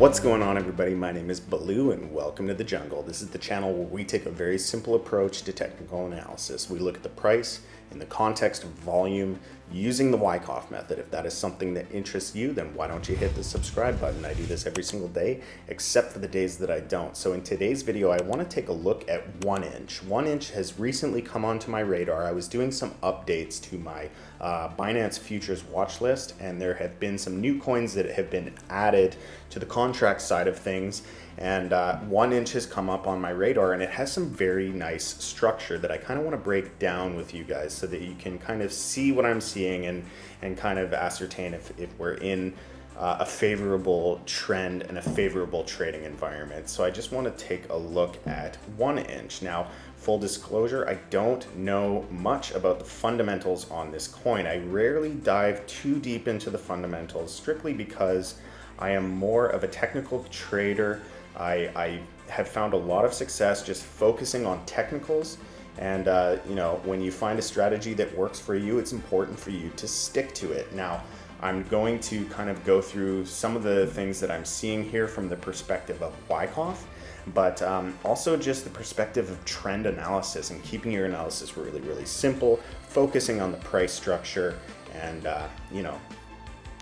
What's going on, everybody? My name is Baloo and welcome to the jungle. This is the channel where we take a very simple approach to technical analysis. We look at the price in the context of volume using the Wyckoff method. If that is something that interests you, then why don't you hit the subscribe button? I do this every single day, except for the days that I don't. So in today's video, I want to take a look at 1 inch. 1 inch has recently come onto my radar. I was doing some updates to my Binance futures watch list, and there have been some new coins that have been added to the contract side of things, and 1 inch has come up on my radar, and it has some very nice structure that I kind of want to break down with you guys so that you can kind of see what I'm seeing and kind of ascertain if we're in a favorable trend and a favorable trading environment. So I just want to take a look at 1 inch. Now, full disclosure, I don't know much about the fundamentals on this coin. I rarely dive too deep into the fundamentals strictly because I am more of a technical trader. I have found a lot of success just focusing on technicals, and you know, when you find a strategy that works for you, it's important for you to stick to it. Now, I'm going to kind of go through some of the things that I'm seeing here from the perspective of Wyckoff, but also just the perspective of trend analysis and keeping your analysis really, really simple, focusing on the price structure, and you know,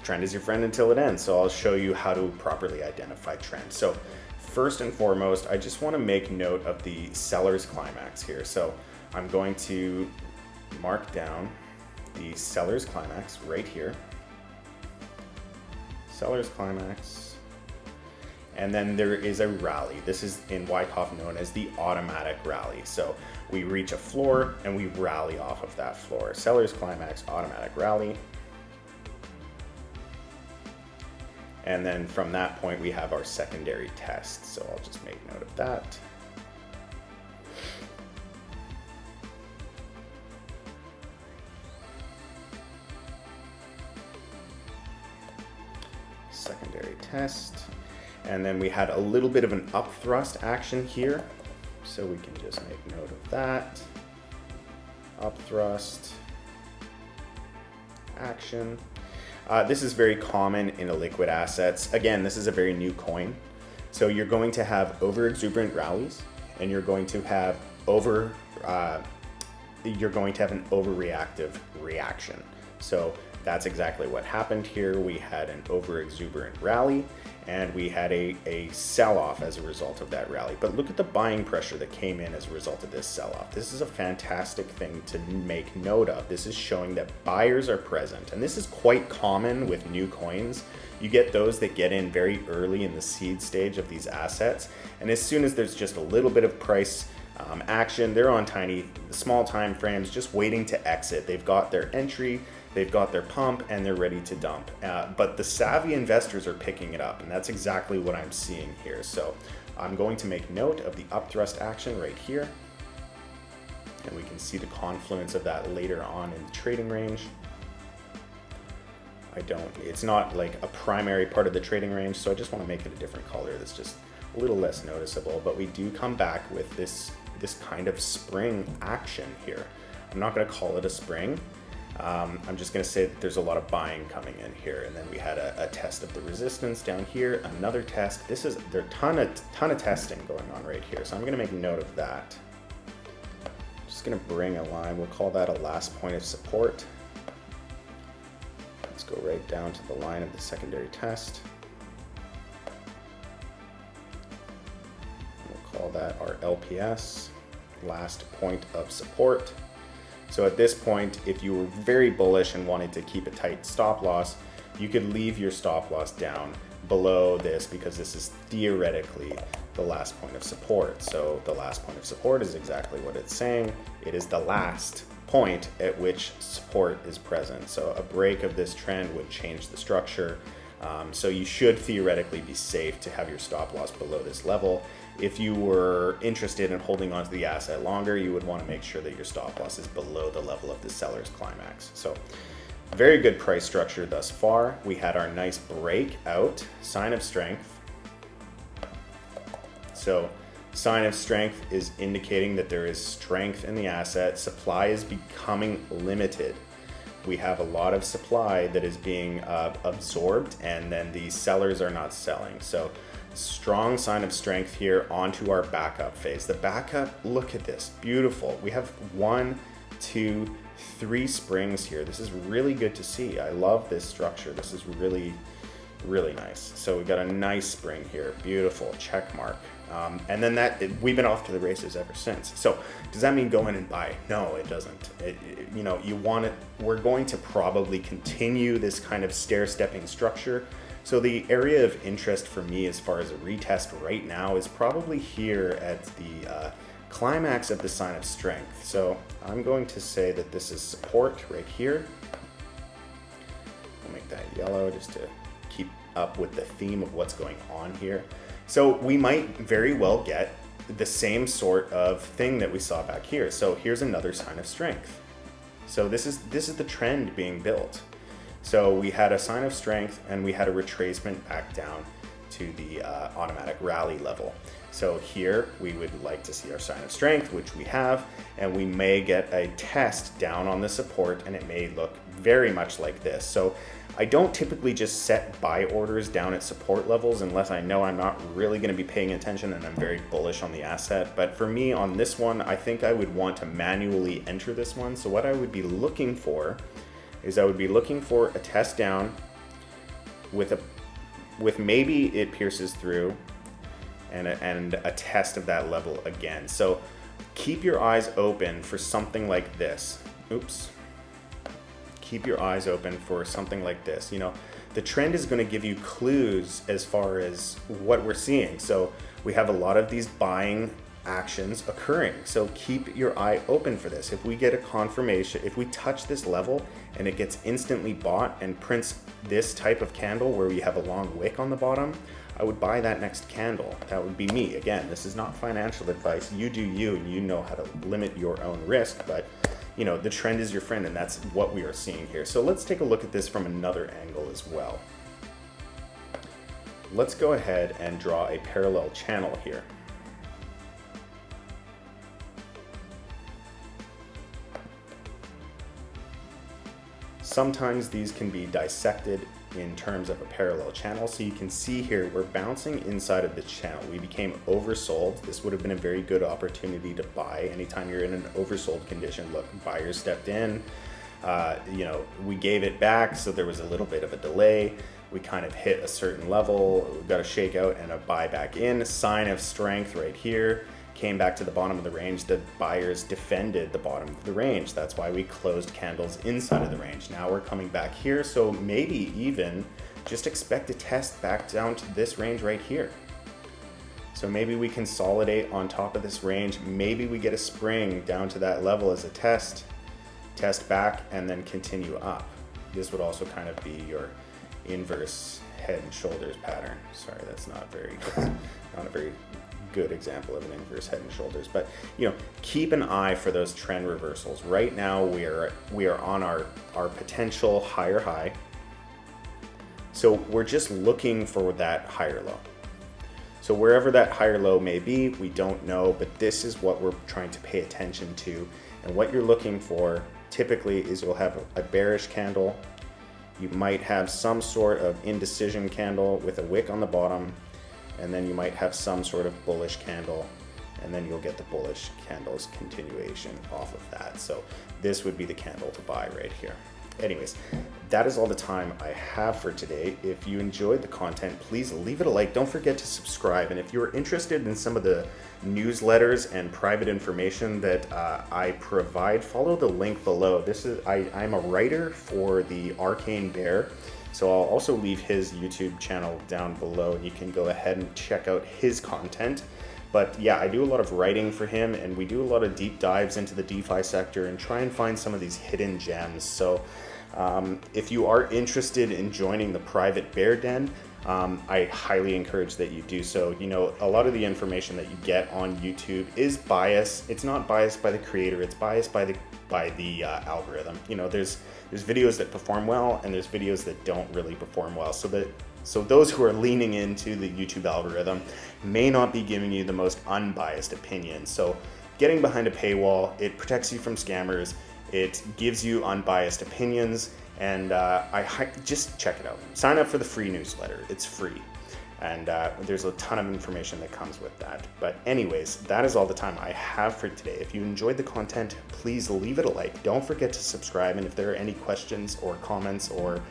trend is your friend until it ends. So I'll show you how to properly identify trends. So first and foremost, I just want to make note of the seller's climax here. So I'm going to mark down the seller's climax right here. Seller's climax. And then there is a rally. This is in Wyckoff known as the automatic rally. So we reach a floor and we rally off of that floor. Seller's climax, automatic rally. And then from that point, we have our secondary test. So I'll just make note of that. Secondary test. And then we had a little bit of an up thrust action here. So we can just make note of that. Up thrust action. This is very common in illiquid assets. Again, this is a very new coin. So you're going to have over exuberant rallies, and you're going to have an overreactive reaction. So that's exactly what happened here. We had an over exuberant rally, and we had a sell-off as a result of that rally. But look at the buying pressure that came in as a result of this sell-off. This is a fantastic thing to make note of. This is showing that buyers are present, and this is quite common with new coins. You get those that get in very early in the seed stage of these assets, and as soon as there's just a little bit of price action, they're on small time frames, just waiting to exit. They've got their entry, they've got their pump, and they're ready to dump. But the savvy investors are picking it up, and that's exactly what I'm seeing here. So I'm going to make note of the up thrust action right here, and we can see the confluence of that later on in the trading range. It's not like a primary part of the trading range, so I just want to make it a different color that's just a little less noticeable. But we do come back with this kind of spring action here. I'm not going to call it a spring. I'm just going to say that there's a lot of buying coming in here, and then we had a test of the resistance down here, another test. There's a ton of testing going on right here, so I'm going to make note of that. Just going to bring a line. We'll call that a last point of support. Let's go right down to the line of the secondary test. We'll call that our LPS, last point of support. So at this point, if you were very bullish and wanted to keep a tight stop loss, you could leave your stop loss down below this, because this is theoretically the last point of support. So the last point of support is exactly what it's saying. It is the last point at which support is present. So a break of this trend would change the structure. So you should theoretically be safe to have your stop loss below this level. If you were interested in holding onto the asset longer, you would want to make sure that your stop loss is below the level of the seller's climax. So very good price structure thus far. We had our nice breakout, sign of strength. So sign of strength is indicating that there is strength in the asset. Supply is becoming limited. we have a lot of supply that is being absorbed, and then the sellers are not selling. So strong sign of strength here onto our backup phase. The backup, look at this, beautiful. We have 1, 2, 3 springs here. This is really good to see. I love this structure. This is really, really nice. So we got a nice spring here, beautiful, check mark. And then we've been off to the races ever since. So does that mean go in and buy? No, it doesn't. You know, you want it. We're going to probably continue this kind of stair-stepping structure. So the area of interest for me as far as a retest right now is probably here at the climax of the sign of strength. So I'm going to say that this is support right here. I'll make that yellow just to keep up with the theme of what's going on here. So we might very well get the same sort of thing that we saw back here. So here's another sign of strength. So this is the trend being built. So we had a sign of strength and we had a retracement back down to the automatic rally level. So here we would like to see our sign of strength, which we have, and we may get a test down on the support, and it may look very much like this. So I don't typically just set buy orders down at support levels unless I know I'm not really going to be paying attention and I'm very bullish on the asset. But for me on this one, I think I would want to manually enter this one. So what I would be looking for is I would be looking for a test down with maybe it pierces through and a test of that level again. So keep your eyes open for something like this. Oops. Keep your eyes open for something like this. You know, the trend is going to give you clues as far as what we're seeing. So we have a lot of these buying actions occurring. So keep your eye open for this. If we get a confirmation, if we touch this level and it gets instantly bought and prints this type of candle where we have a long wick on the bottom, I would buy that next candle. That would be me. Again, this is not financial advice. You do you, and you know how to limit your own risk, but you know, the trend is your friend, and that's what we are seeing here. So let's take a look at this from another angle as well. Let's go ahead and draw a parallel channel here. Sometimes these can be dissected in terms of a parallel channel. So you can see here, we're bouncing inside of the channel. We became oversold. This would have been a very good opportunity to buy. Anytime you're in an oversold condition, look, buyers stepped in, you know, we gave it back. So there was a little bit of a delay. We kind of hit a certain level, we got a shakeout and a buy back in. A sign of strength right here. Came back to the bottom of the range. The buyers defended the bottom of the range. That's why we closed candles inside of the range. Now we're coming back here. So maybe even just expect a test back down to this range right here. So maybe we consolidate on top of this range. Maybe we get a spring down to that level as a test back, and then continue up. This would also kind of be your inverse head and shoulders pattern. Sorry, that's not a very good example of an inverse head and shoulders, but you know, keep an eye for those trend reversals. Right now we are on our potential higher high. So we're just looking for that higher low. So wherever that higher low may be, we don't know, but this is what we're trying to pay attention to. And what you're looking for typically is you'll have a bearish candle. You might have some sort of indecision candle with a wick on the bottom, and then you might have some sort of bullish candle, and then you'll get the bullish candle's continuation off of that. So this would be the candle to buy right here. Anyways, that is all the time I have for today. If you enjoyed the content, please leave it a like. Don't forget to subscribe. And if you're interested in some of the newsletters and private information that I provide, follow the link below. I'm a writer for the Arcane Bear. So I'll also leave his YouTube channel down below, and you can go ahead and check out his content. But yeah, I do a lot of writing for him, and we do a lot of deep dives into the DeFi sector and try and find some of these hidden gems. So if you are interested in joining the private bear den, I highly encourage that you do so. You know, a lot of the information that you get on YouTube is biased. It's not biased by the creator, it's biased by the algorithm. You know, there's videos that perform well and there's videos that don't really perform well. So those who are leaning into the YouTube algorithm may not be giving you the most unbiased opinion. So getting behind a paywall, it protects you from scammers. It gives you unbiased opinions, and just check it out. Sign up for the free newsletter. It's free. And there's a ton of information that comes with that. But anyways, that is all the time I have for today. If you enjoyed the content, please leave it a like. Don't forget to subscribe. And if there are any questions or comments or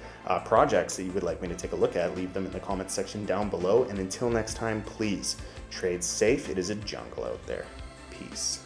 projects that you would like me to take a look at, leave them in the comments section down below. And until next time, please trade safe. It is a jungle out there. Peace.